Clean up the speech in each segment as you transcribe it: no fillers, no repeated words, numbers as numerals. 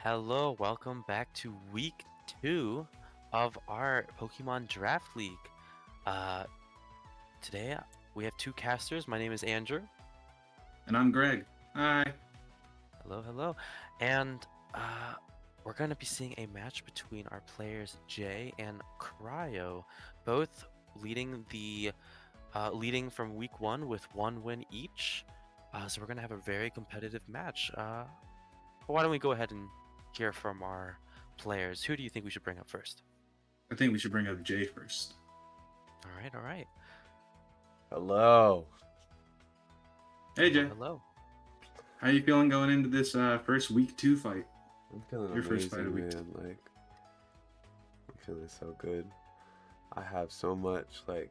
Hello, welcome back to week 2 of our Pokemon Draft League. Uh, Today we have two casters. My name is Andrew. And I'm Greg. Hi. Hello, hello. And we're going to be seeing a match between our players Jay and Cryo, both leading from week 1 with 1 win each. So we're going to have a very competitive match. But why don't we go ahead and hear from our players? Who do you think we should bring up first? I think we should bring up Jay first. All right. Hello. Hey, Jay. Hello. How you feeling going into this first week 2 fight? I'm feeling Your amazing, first fight of week man. Like, I'm feeling so good. I have so much, like,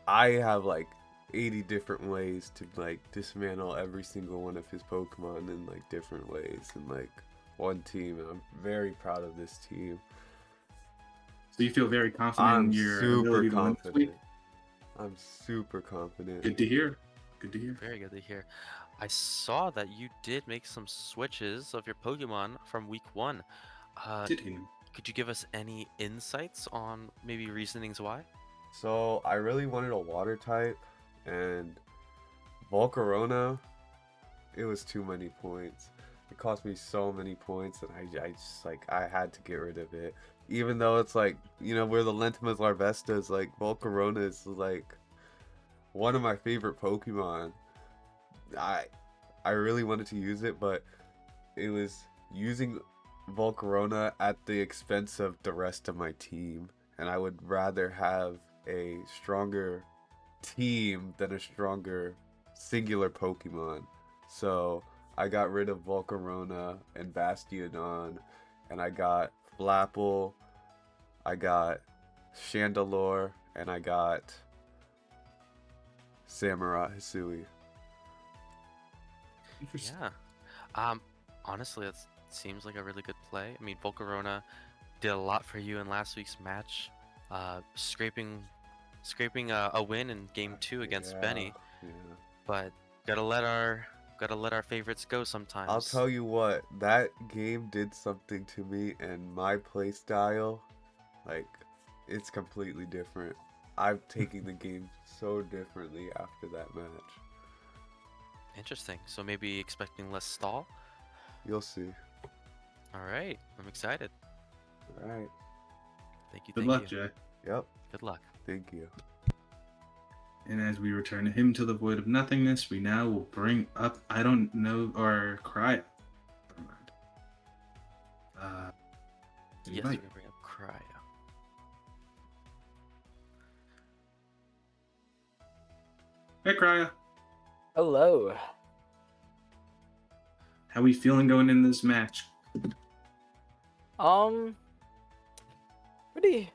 I have, like, 80 different ways to, like, dismantle every single one of his Pokemon in, like, different ways in, like, one team. And I'm very proud of this team. So you feel very confident in your ability to win this week? I'm super confident. Good to hear. Good to hear. Very good to hear. I saw that you did make some switches of your Pokemon from week 1. Did he? Could you give us any insights on maybe reasonings why? So, I really wanted a water type, and Volcarona, it was too many points. It cost me so many points, and I just, like, I had to get rid of it. Even though it's like, you know, where the Lentimas Larvesta is, like, Volcarona is, like, one of my favorite Pokemon. I really wanted to use it, but it was using Volcarona at the expense of the rest of my team. And I would rather have a stronger team than a stronger singular Pokemon. So I got rid of Volcarona and Bastiodon, and I got Flapple, I got Chandelure, and I got Samurai Hisui. Interesting. Yeah. Honestly, it seems like a really good play. I mean, Volcarona did a lot for you in last week's match, scraping a win in game 2 against Benny. Yeah. But gotta let our favorites go sometimes. I'll tell you what, that game did something to me, and my play style, like, it's completely different. I'm taking the game so differently after that match. Interesting. So maybe expecting less stall. You'll see. All right, I'm excited. All right. Thank you. Good luck, Jay. Yep. Good luck. Thank you. And as we return him to the void of nothingness, we now will bring up, I don't know, or Cryo. Never mind. Yes, we're gonna bring up Cryo. Hey, Cryo. Hello. How we feeling going in this match?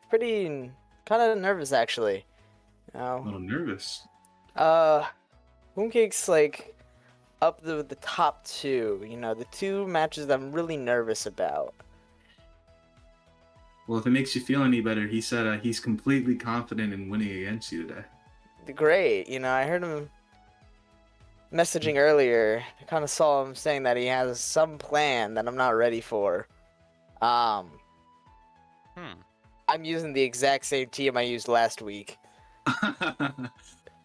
Pretty kind of nervous actually. A little nervous. Mooncake's like up the top two. You know, the two matches that I'm really nervous about. Well, if it makes you feel any better, he said he's completely confident in winning against you today. Great. You know, I heard him messaging earlier. I kind of saw him saying that he has some plan that I'm not ready for. I'm using the exact same team I used last week.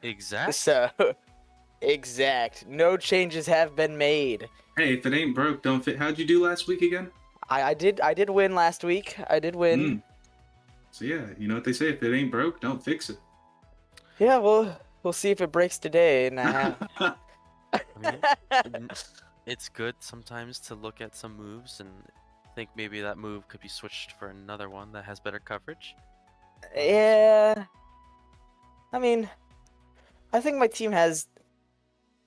Exact. So, exact. No changes have been made. Hey, if it ain't broke, don't fit. How'd you do last week again? I did win last week. I did win. So yeah, you know what they say: if it ain't broke, don't fix it. Yeah, we'll see if it breaks today. And I mean, it's good sometimes to look at some moves and think maybe that move could be switched for another one that has better coverage. Yeah. I mean, I think my team has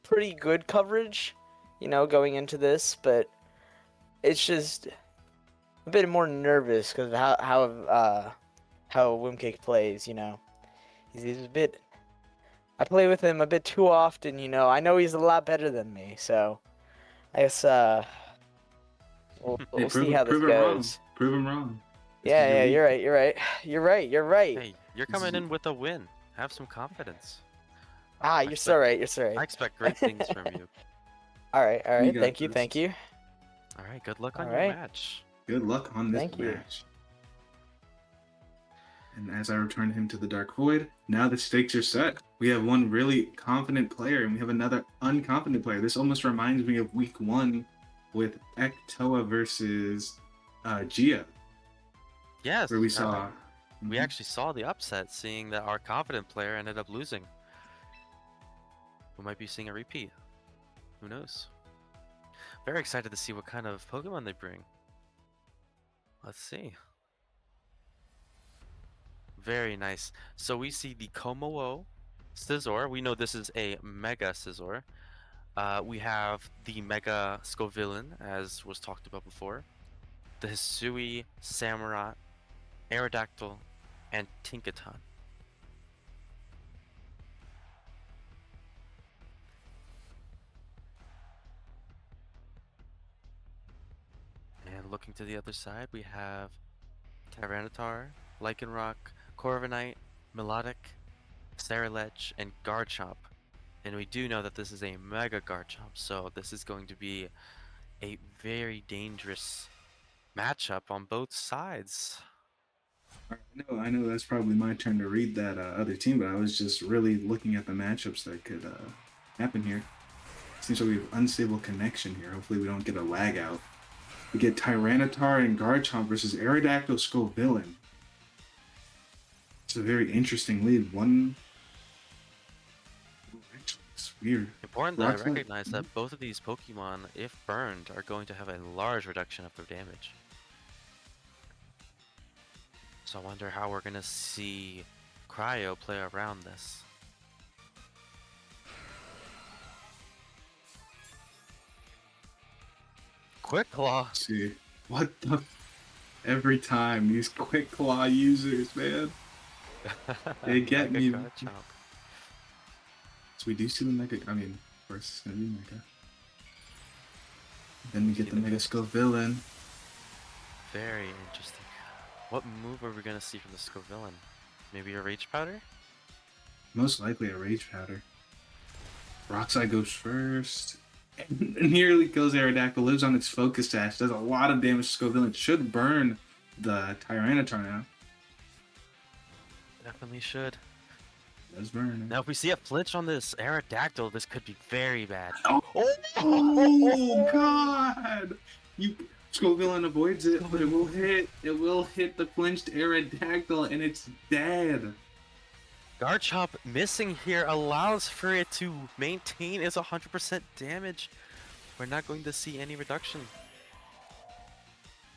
pretty good coverage, you know, going into this, but it's just a bit more nervous because of how Wimcake plays, you know. He's a bit... I play with him a bit too often, you know. I know he's a lot better than me, so I guess we'll see how this goes. Prove him wrong. Yeah, you're right. Hey, you're coming in with a win. Have some confidence. You're so right. I expect great things from you. All right, all We right. got Thank you, this. thank you. All right, good luck All on your right. match. Good luck on this Thank you. match. And as I return him to the Dark Void, now the stakes are set. We have one really confident player, and we have another unconfident player. This almost reminds me of Week 1 with Ektoa versus Gia, Yes, where we saw... we Mhm. actually saw the upset, seeing that our confident player ended up losing. We might be seeing a repeat. Who knows? Very excited to see what kind of Pokemon they bring. Let's see. Very nice. So we see the Komo-o Scizor. We know this is a Mega Scizor. We have the Mega Scovillain, as was talked about before. The Hisui, Samurott, Aerodactyl, and Tinkaton. And looking to the other side, we have Tyranitar, Lycanroc, Corviknight, Melodic, Ceruledge, and Garchomp. And we do know that this is a Mega Garchomp, so this is going to be a very dangerous matchup on both sides. I know that's probably my turn to read that other team, but I was just really looking at the matchups that could happen here. Seems like we have unstable connection here. Hopefully we don't get a lag out. We get Tyranitar and Garchomp versus Aerodactyl Scovillain. It's a very interesting lead. One... Actually, it's weird. Important that I Rockslide- recognize that both of these Pokemon, if burned, are going to have a large reduction of their damage. So I wonder how we're going to see Cryo play around this. Quick Claw! Let's see. What the... Every time, these Quick Claw users, man. They get Mega me. Garchomp. So we do see the Mega... I mean, first it's going to be Mega. Then we get the Mega Scovillain. Very interesting. What move are we going to see from the Scovillain? Maybe a Rage Powder? Most likely a Rage Powder. Rockslide goes first. And nearly kills Aerodactyl, lives on its Focus Sash, does a lot of damage to Scovillain. Should burn the Tyranitar now. Definitely should. Does burn. Now, if we see a flinch on this Aerodactyl, this could be very bad. Oh god! You Scovillain avoids it, but it will hit. It will hit the flinched Aerodactyl, and it's dead. Garchomp missing here allows for it to maintain its 100% damage. We're not going to see any reduction.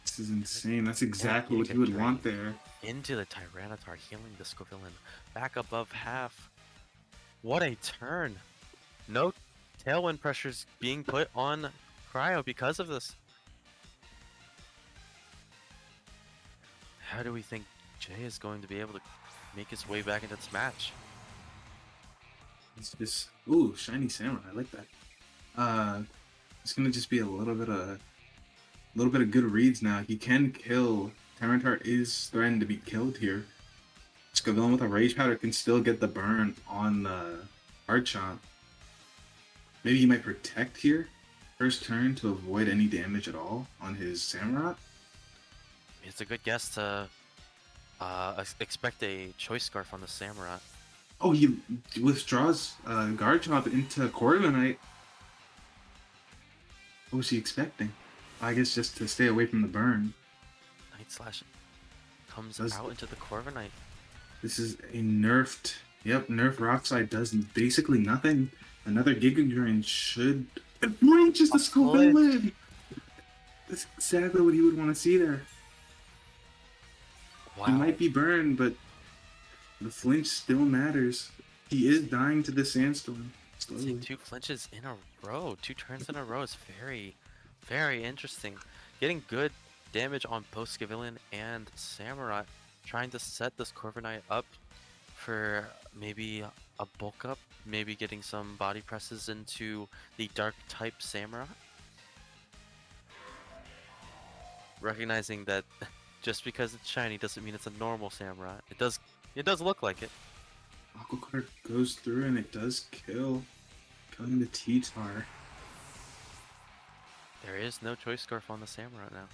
This is insane. That's exactly what you would want there. Into the Tyranitar, healing the Scovillain back above half. What a turn! No tailwind pressures being put on Cryo because of this. How do we think Jay is going to be able to make his way back into this match? It's just... Ooh, Shiny Samurai. I like that. It's gonna just be a little bit of good reads now. He can kill. Tyranitar is threatened to be killed here. Scovillain with a Rage Powder can still get the burn on the Garchomp. Maybe he might protect here. First turn to avoid any damage at all on his Samurott. It's a good guess to expect a Choice Scarf on the Samurott. Oh, he withdraws Garchomp into Corviknight. What was he expecting? I guess just to stay away from the burn. Night Slash comes Does- out into the Corviknight. This is a nerfed... Yep, nerfed Rockslide does basically nothing. Another Giga Drain should... It ranges the Scovillain! That's exactly what he would want to see there. Wow. He might be burned, but the flinch still matters. He is dying to the Sandstorm. Seeing Slowly. 2 flinches in a row, 2 turns in a row is very, very interesting. Getting good damage on both Scovillain and Samurott, trying to set this Corviknight up for maybe a bulk up, maybe getting some body presses into the dark type Samurott. Recognizing that just because it's shiny doesn't mean it's a normal Samurott. It does look like it. Aqua Card goes through and it does kill. Killing the T-Tar. There is no choice scarf on the Samurai now.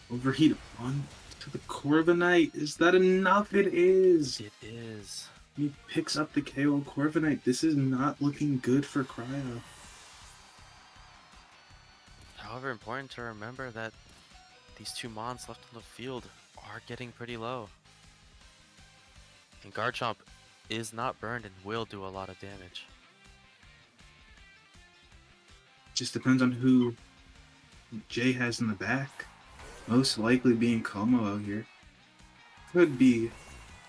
Overheat on to the Corviknight. Is that enough? It is. It is. He picks up the KO Corviknight. This is not looking good for Cryo. However, important to remember that these two Mons left on the field are getting pretty low. And Garchomp is not burned and will do a lot of damage. Just depends on who Jay has in the back. Most likely being Como here. Could be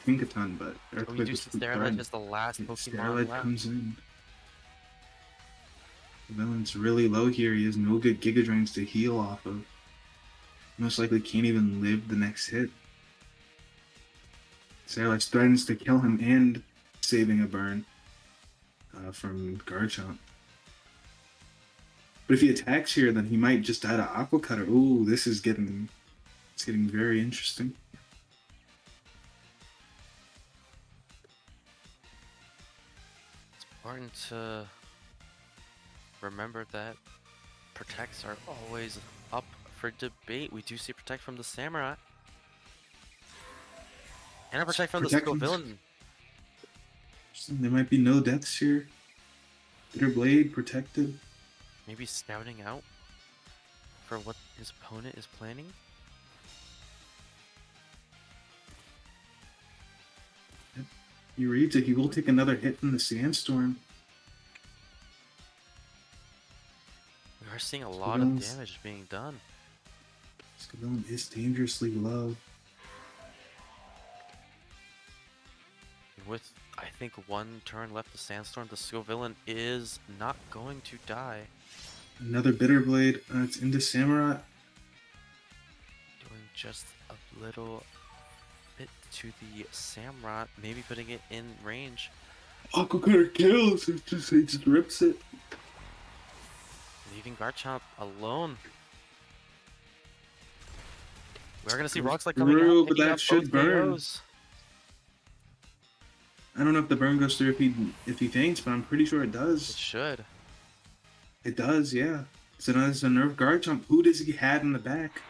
Tinkaton, but We Earthquake do was see too Ceruledge bright. as the last Pokemon Ceruledge left. comes in. The villain's really low here. He has no good Giga Drains to heal off of. Most likely can't even live the next hit. Ceruledge threatens to kill him and saving a burn from Garchomp. But if he attacks here, then he might just die to Aqua Cutter. Ooh, this is getting very interesting. It's important to remember that protects are always up for debate. We do see protect from the Samurai. And a protect from the Protect Skill from- Villain. There might be no deaths here. Bitter Blade protected. Maybe scouting out for what his opponent is planning. He reads it. He will take another hit from the Sandstorm. We are seeing a lot of Villains. damage being done. Scavillain is dangerously low. With, I think, one turn left of Sandstorm, the Skill Villain is not going to die. Another Bitter Blade. It's into Samurai. Doing just a little bit to the Samurai, maybe putting it in range. Aqua Cutter kills. He just rips it. Leaving Garchomp alone. We're gonna see Goes Rock Slide coming through, out, but picking that up should both burn. KOs. I don't know if the burn goes through if he faints, but I'm pretty sure it It does. should. It does, yeah. So now it's a Nerve Garchomp. Who does he have in the back?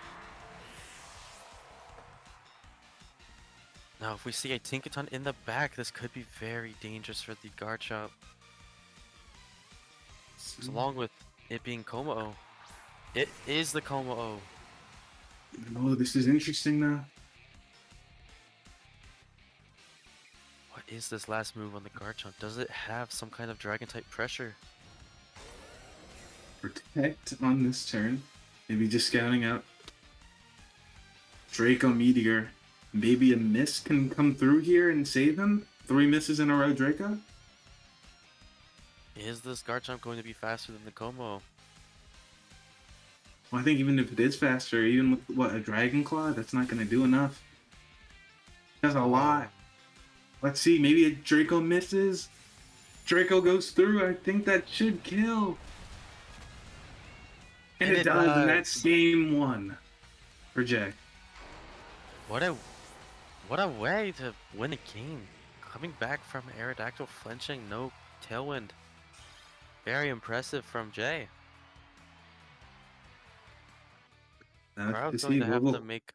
Now, if we see a Tinkaton in the back, this could be very dangerous for the Garchomp. So along with it being Como-O. It is the Como-O. Oh, this is interesting now. What is this last move on the Garchomp? Does it have some kind of Dragon type pressure? Protect on this turn. Maybe just scouting out Draco Meteor. Maybe a miss can come through here and save him. 3 misses in a row, Draco. Is this Garchomp going to be faster than the Como-O? Well, I think even if it is faster, even with a Dragon Claw, that's not going to do enough. That's a lot. Let's see, maybe a Draco misses. Draco goes through. I think that should kill. And it does, and that's game 1 for Jay. What a way to win a game. Coming back from Aerodactyl flinching, no tailwind. Very impressive from Jay. Crowd's going to have to make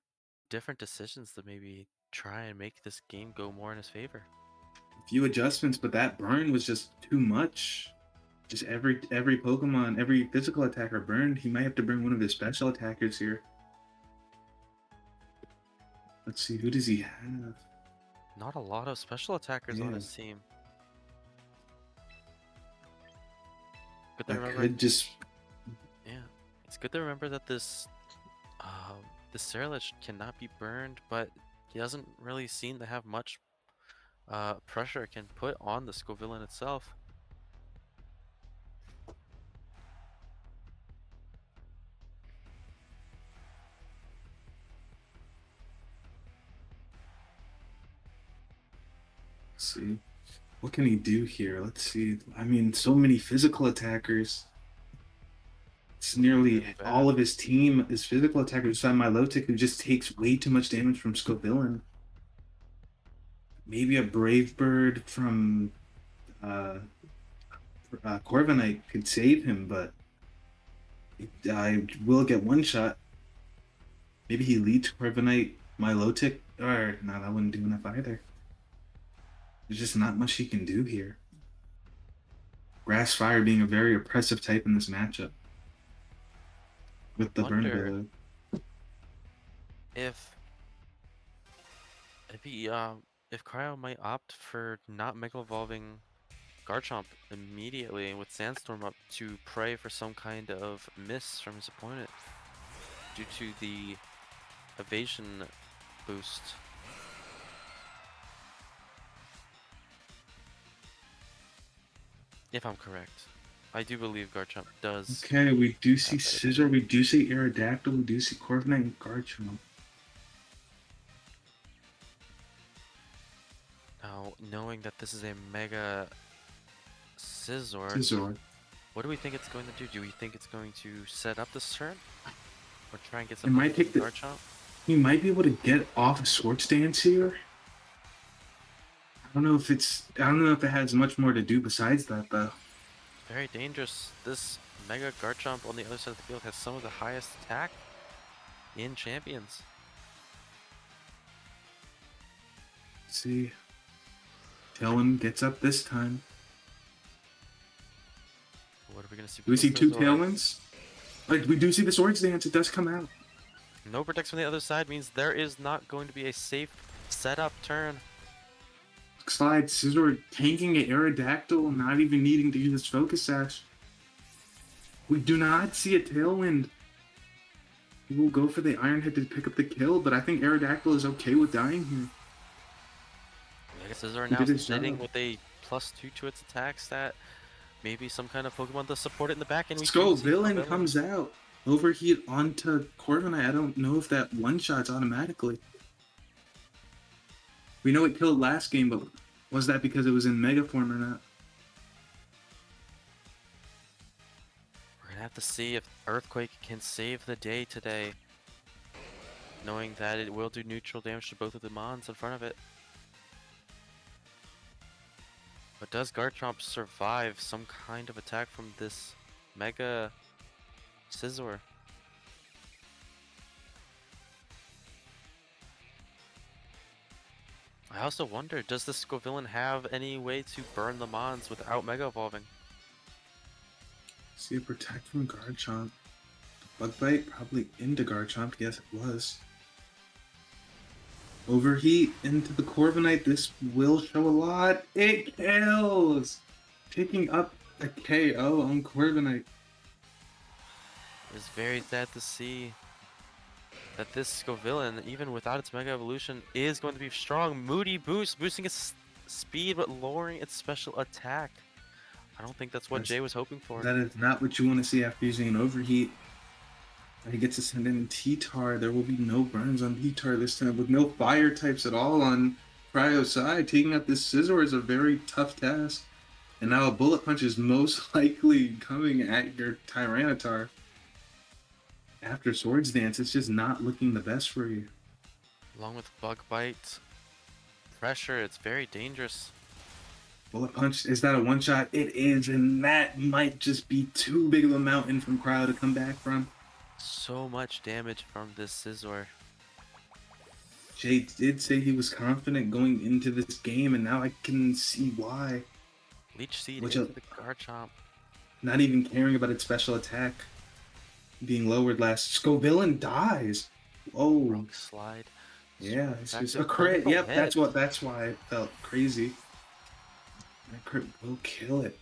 different decisions to maybe try and make this game go more in his favor. A few adjustments, but that burn was just too much. Just every Pokemon, every physical attacker burned. He might have to bring one of his special attackers here. Let's see, who does he have? Not a lot of special attackers on Yeah. his team. Good to That remember. could just... Yeah, it's good to remember that this Ceruledge cannot be burned, but he doesn't really seem to have much pressure it can put on the Scovillain itself. Let's see. What can he do here? Let's see. I mean, so many physical attackers. It's nearly Really bad. all of his team is physical attackers beside Milotic, who just takes way too much damage from Scovillain. Maybe a Brave Bird from Corviknight could save him, but I will get one shot. Maybe he leads Corviknight, Milotic, or no, that wouldn't do enough either. There's just not much he can do here. Grass Fire being a very oppressive type in this matchup with the burn Wonder ability. if if Cryo might opt for not Mega Evolving Garchomp immediately with Sandstorm up to pray for some kind of miss from his opponent due to the evasion boost. If I'm correct. I do believe Garchomp does. Okay, we do see better Scissor, we do see Aerodactyl, we do see Corviknight and Garchomp. Now, knowing that this is a Mega Scizor, Scizor. what do we think it's going to do? Do we think it's going to set up this turn? Or try and get It some might take the. Garchomp? He might be able to get off a Swords Dance here. I don't know if it's. I don't know if it has much more to do besides that, though. Very dangerous. This Mega Garchomp on the other side of the field has some of the highest attack in Champions. Let's see. Tailwind gets up this time. What are we going to see? Do we with see the two Scizor? Tailwinds? Like, we do see the Swords Dance. It does come out. No protects from the other side means there is not going to be a safe setup turn. Slide. Scizor tanking an Aerodactyl, not even needing to use his Focus Sash. We do not see a Tailwind. He will go for the Iron Head to pick up the kill, but I think Aerodactyl is okay with dying here. Scizor He now did his sitting job. with a +2 to its attacks that maybe some kind of Pokemon to support it in the back. And we Skull do see Villain Scovillain. comes out. Overheat onto Corviknight. I don't know if that one-shots automatically. We know it killed last game, but was that because it was in Mega form or not? We're going to have to see if Earthquake can save the day today. Knowing that it will do neutral damage to both of the Mons in front of it. But does Garchomp survive some kind of attack from this Mega Scizor? I also wonder, does this Scovillain have any way to burn the Mons without Mega Evolving? See a protect from Garchomp. Bug Bite probably into Garchomp. Yes, it was. Overheat into the Corviknight. This will show a lot. It kills! Picking up a KO on Corviknight. It's very sad to see that this Scovillain, even without its Mega Evolution, is going to be strong. Moody Boost, boosting its speed but lowering its special attack. I don't think that's what Jay was hoping for. That is not what you want to see after using an Overheat. And he gets to send in T-Tar. There will be no burns on T-Tar this time, with no fire types at all on Cryo's side. Taking out this Scizor is a very tough task. And now a Bullet Punch is most likely coming at your Tyranitar. After Swords Dance, it's just not looking the best for you. Along with Bug Bite, pressure, it's very dangerous. Bullet Punch, is that a one-shot? It is, and that might just be too big of a mountain from Cryo to come back from. So much damage from this Scizor. Jay did say he was confident going into this game, and now I can see why. Leech Seed Which into the Garchomp. Not even caring about its special attack being lowered last. Scovillain dies. Oh, Rock Slide. yeah, it's Back just to a crit. critical Yep, hit. that's why it felt crazy. That crit will kill it.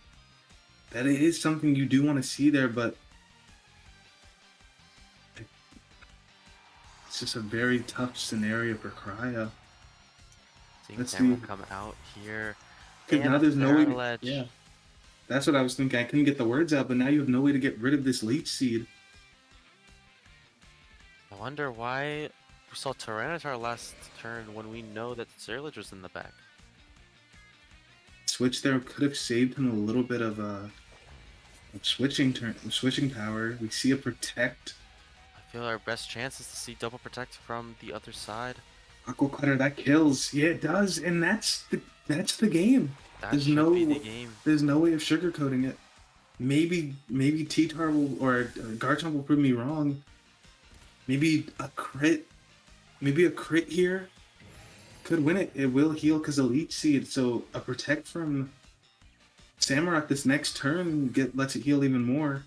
That is something you do want to see there, but it's just a very tough scenario for Cryo. Seeing Let's Samuel see. come out here. Because And now a there's no way. Ceruledge. Yeah, that's what I was thinking. I couldn't get the words out, but now you have no way to get rid of this Leech Seed. I wonder why we saw Tyranitar last turn when we know that Ceruledge was in the back. Switch there could have saved him a little bit of switching power. We see a protect. I feel our best chance is to see double protect from the other side. Aqua Cutter, that kills. Yeah, it does, and that's the game. That There's should no be the game. there's no way of sugarcoating it. maybe T-Tar will or Garchomp will prove me wrong. Maybe a crit here could win it. It will heal because of Leech Seed. So a protect from Samurott this next turn lets it heal even more.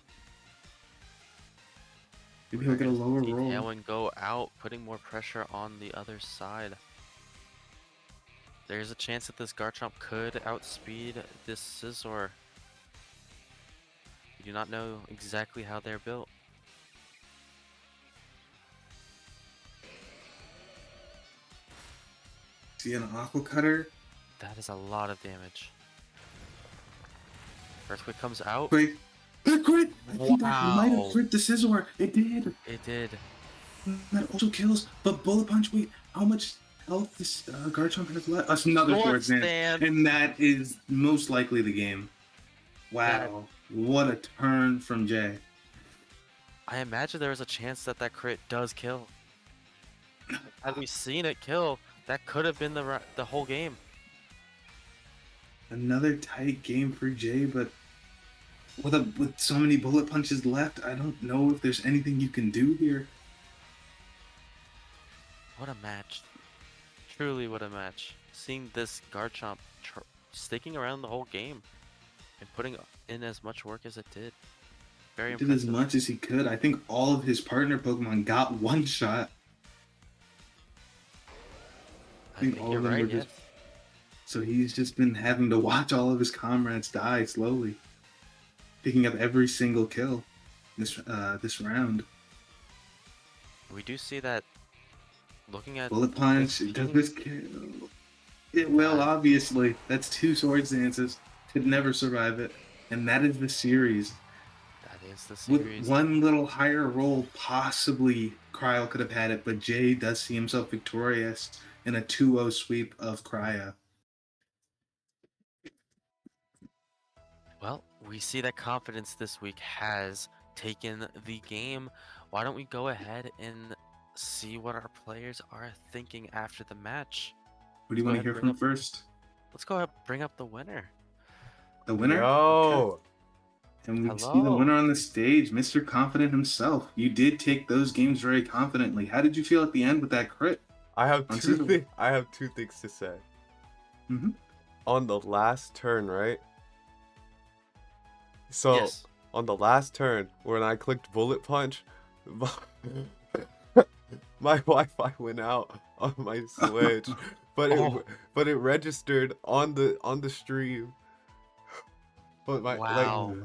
Maybe he'll get a lower roll. Tailwind go out, putting more pressure on the other side. There's a chance that this Garchomp could outspeed this Scizor. We do not know exactly how they're built. See an Aqua Cutter. That is a lot of damage. Earthquake comes out. Quick. That crit! I think that might Wow. have crit the Scizor. It did. It did. That also kills. But Bullet Punch, wait, how much health this Garchomp has left? That's another Sword Sword Stand. Stand. And that is most likely the game. Wow. What a turn from Jay. I imagine there was a chance that that crit does kill. Had we seen it kill, that could have been the whole game. Another tight game for Jay, but with so many bullet punches left, I don't know if there's anything you can do here. What a match. Truly what a match. Seeing this Garchomp sticking around the whole game and putting in as much work as it did. Very He did impressive. as much as he could. I think all of his partner Pokemon got one shot. I think all you're of them right, were yes. just- So he's just been having to watch all of his comrades die slowly, picking up every single kill this round. We do see that looking at Bullet Punch, this does team, this kill? It will, obviously. That's 2 Swords Dances. Could never survive it. And that is the series. that is the With series. one little higher roll, possibly Cryo could have had it, but Jay does see himself victorious in a 2-0 sweep of Cryo. Well, we see that confidence this week has taken the game. Why don't we go ahead and see what our players are thinking after the match? What do you Go want to ahead, hear bring from up- first? Let's go ahead and bring up the winner. The winner? Yo, And we see the Hello. winner on the stage, Mr. Confident himself. You did take those games very confidently. How did you feel at the end with that crit? I have On two Cinnabar. I have two things to say. Mhm. On the last turn, right? So Yes. on the last turn, when I clicked Bullet Punch, my Wi-Fi went out on my Switch, but Oh. it registered on the stream. But my Wow.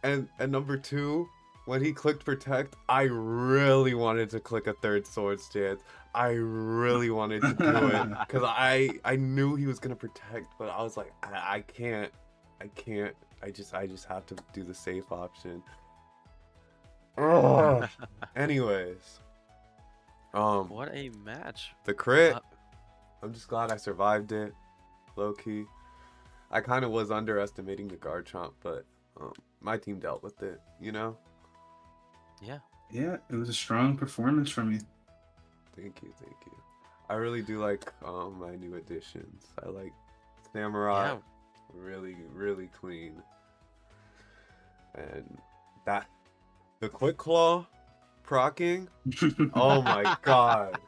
and number two, when he clicked Protect, I really wanted to click a third Sword Stance. I really wanted to do it because I knew he was gonna Protect, but I was like, I can't. I just have to do the safe option. Ugh. Anyways, What a match. the crit. Uh, I'm just glad I survived it, low key. I kind of was underestimating the Garchomp, but my team dealt with it, you know? Yeah. Yeah, it was a strong performance from you. Thank you. I really do like my new additions. I like Samurai, really clean. And the Quick Claw procking, oh my god.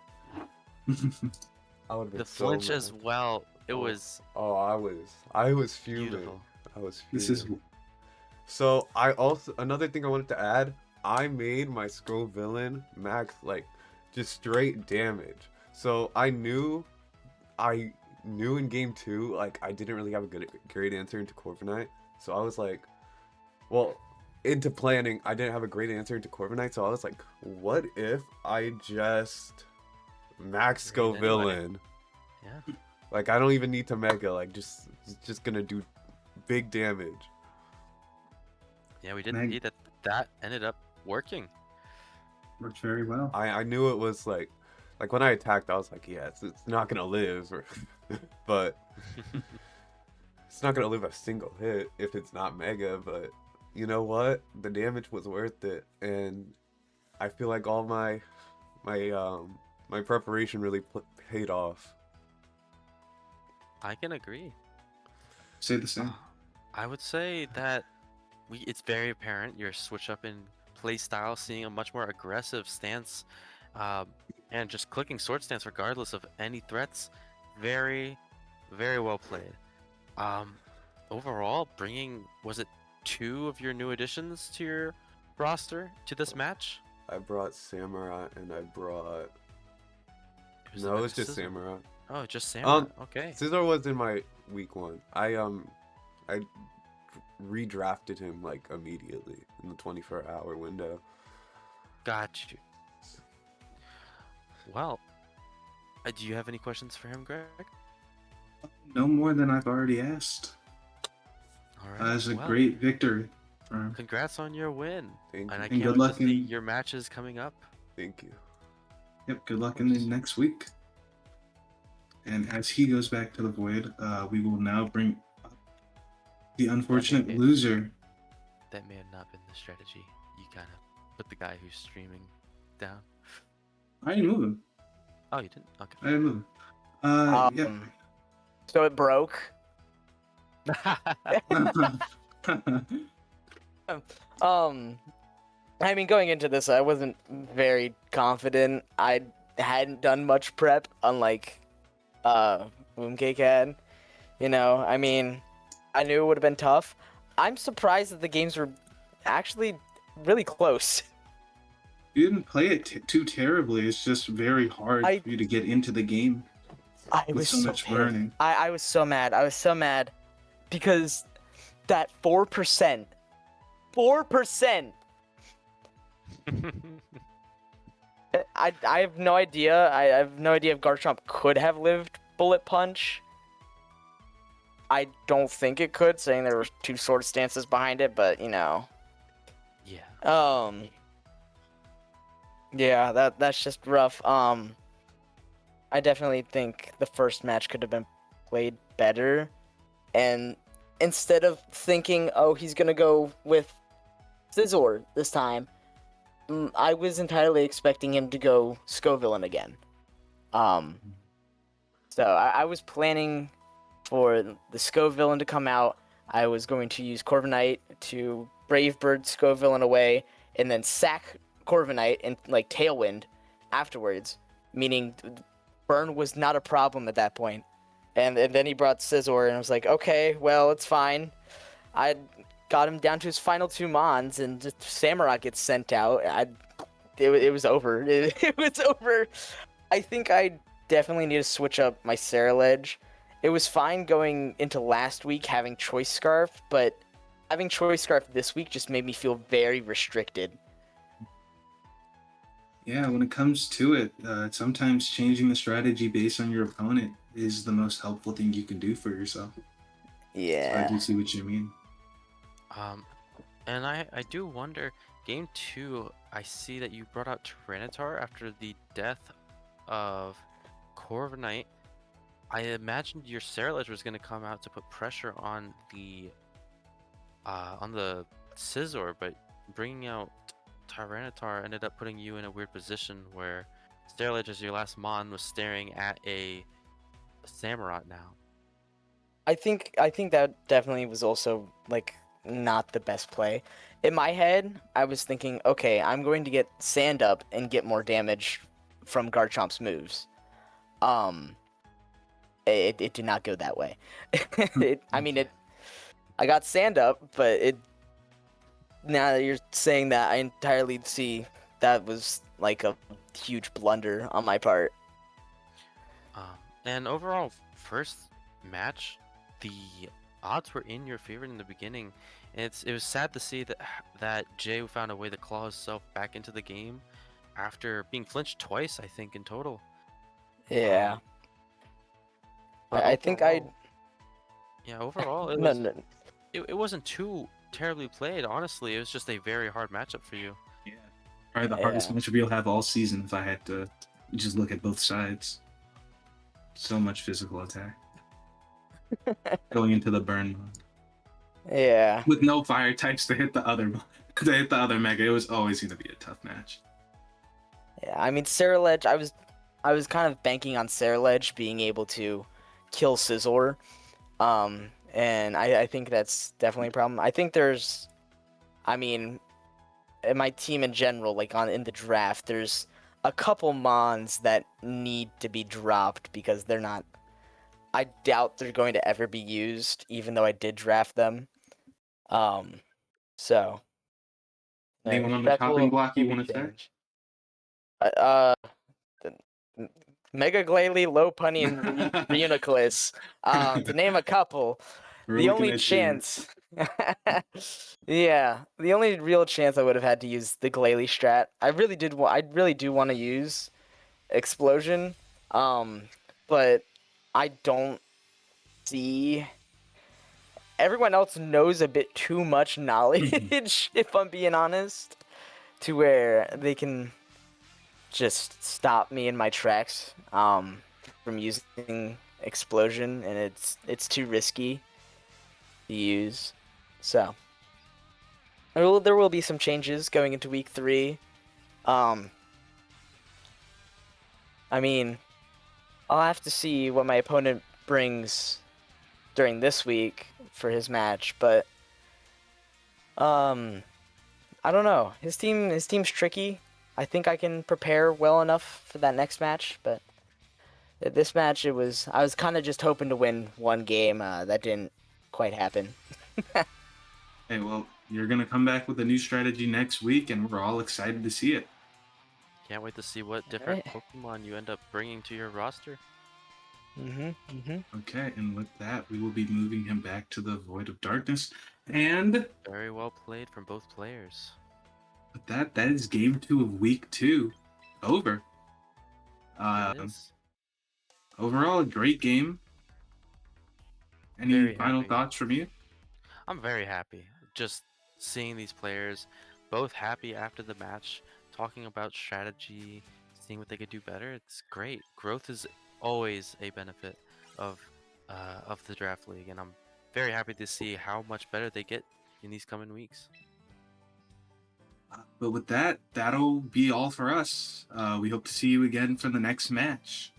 I would have been The so flinch as mad. well. It Oh. was Oh, I was fuming. beautiful. I was fuming. This is So another thing I wanted to add, I made my Scroll villain max like just straight damage. So I knew in game 2 like I didn't really have a great answer into Corviknight. So I was like, well, into planning, I didn't have a great answer into Corviknight. So I was like, what if I just max Scroll Green anyway. villain? Yeah. Like I don't even need to mega. Like just gonna do big damage. Yeah, we did Meg- see that ended up working. worked very well. I knew it was like when I attacked, I was like, yeah, it's not gonna live, but it's not gonna live a single hit if it's not mega. But you know what? The damage was worth it, and I feel like all my preparation really paid off. I can agree. Say the same. I would say that it's very apparent your switch up in play style, seeing a much more aggressive stance, um, and just clicking sword stance regardless of any threats. Very, very well played. Um, Overall, bringing, was it 2 of your new additions to your roster to this match? I brought Samurai and I brought. Who's the No, it next? was just Scissor. Samurai. Oh, just Samurai. Um, Okay. Scissor was in my week 1. I redrafted him like immediately in the 24-hour window. Got you. Well, do you have any questions for him, Greg? No more than I've already asked. All right. That was a well, great victory for him. Congrats on your win. Thank And you. I And can't good wait luck to see in- your matches coming up. Thank you. Yep, good luck in the next week. And as he goes back to the void, we will now bring up the unfortunate Okay. loser. That may have not been the strategy. You kind of put the guy who's streaming down. I didn't move him. Oh, you didn't? Okay. I didn't move him. Yeah. So it broke. I mean, going into this, I wasn't very confident. I hadn't done much prep, unlike Boomcake had. You know, I mean, I knew it would have been tough. I'm surprised that the games were actually really close. You didn't play it too terribly. It's just very hard for you to get into the game I with was so much pissed. burning. I was so mad. I was so mad because that 4%. 4%. I have no idea. I have no idea if Garchomp could have lived Bullet Punch. I don't think it could, saying there were 2 sword stances behind it, but you know. Yeah. Yeah, that's just rough. I definitely think the first match could have been played better, and instead of thinking, oh, he's gonna go with Scizor this time, I was entirely expecting him to go Scovillain again. So I was planning for the Scovillain to come out. I was going to use Corviknight to Brave Bird Scovillain away, and then sack Corviknight and like Tailwind afterwards, meaning burn was not a problem at that point. And then he brought Scizor, and I was like, okay, well, it's fine. I got him down to his final 2 Mons, and just Samurai gets sent out. It was over. It was over. I think I definitely need to switch up my Ceruledge. It was fine going into last week having Choice Scarf, but having Choice Scarf this week just made me feel very restricted. Yeah, when it comes to it, sometimes changing the strategy based on your opponent is the most helpful thing you can do for yourself. So Yeah. I do see what you mean. And I do wonder, game 2, I see that you brought out Tyranitar after the death of Corviknight. I imagined your Ceruledge was going to come out to put pressure on the Scizor, but bringing out Tyranitar ended up putting you in a weird position where Ceruledge, as your last Mon, was staring at a Samurott now. I think that definitely was also like not the best play. In my head, I was thinking, okay, I'm going to get Sand Up and get more damage from Garchomp's moves. It did not go that way. I got Sand Up, but now that you're saying that, I entirely see that was like a huge blunder on my part. And overall, first match, the odds were in your favor in the beginning. It was sad to see that Jay found a way to claw himself back into the game after being flinched twice, I think, in total. Yeah. But I think I. Yeah, overall, it wasn't too terribly played. Honestly, it was just a very hard matchup for you. Yeah. Probably the hardest matchup you'll have all season if I had to just look at both sides. So much physical attack. Going into the burn mode. Yeah. With no fire types to hit the other mega, it was always going to be a tough match. Yeah, I mean, Ceruledge, I was kind of banking on Ceruledge being able to kill Scizor. And I think that's definitely a problem. I think there's I mean, in my team in general, like in the draft, there's a couple mons that need to be dropped because they're not. I doubt they're going to ever be used, even though I did draft them. So Anyone on the that chopping block you want to say? change. The Mega Glalie, Lopunny, and Reuniclus, to name a couple. We're The looking only at you. chance, yeah, the only real chance I would have had to use the Glalie strat. I really do want to use Explosion, but I don't see. Everyone else knows a bit too much knowledge, if I'm being honest, to where they can just stop me in my tracks from using Explosion, and it's too risky to use. So there will be some changes going into week 3. I mean, I'll have to see what my opponent brings during this week for his match, but I don't know. His team's tricky. I think I can prepare well enough for that next match, but this match I was kind of just hoping to win one game. That didn't quite happen. Hey, well, you're gonna come back with a new strategy next week, and we're all excited to see it. Can't wait to see what different Alright. Pokemon you end up bringing to your roster. Okay, and with that, we will be moving him back to the Void of Darkness. And Very well played from both players. with that is game 2 of week 2 over. It is. Overall, a great game. Any Very final happy. thoughts from you? I'm very happy. Just seeing these players both happy after the match, talking about strategy, seeing what they could do better. It's great. Growth is always a benefit of the draft league, and I'm very happy to see how much better they get in these coming weeks. But with that, that'll be all for us. We hope to see you again for the next match.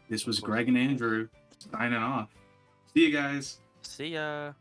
This was Greg and Andrew signing off. See you guys. See ya.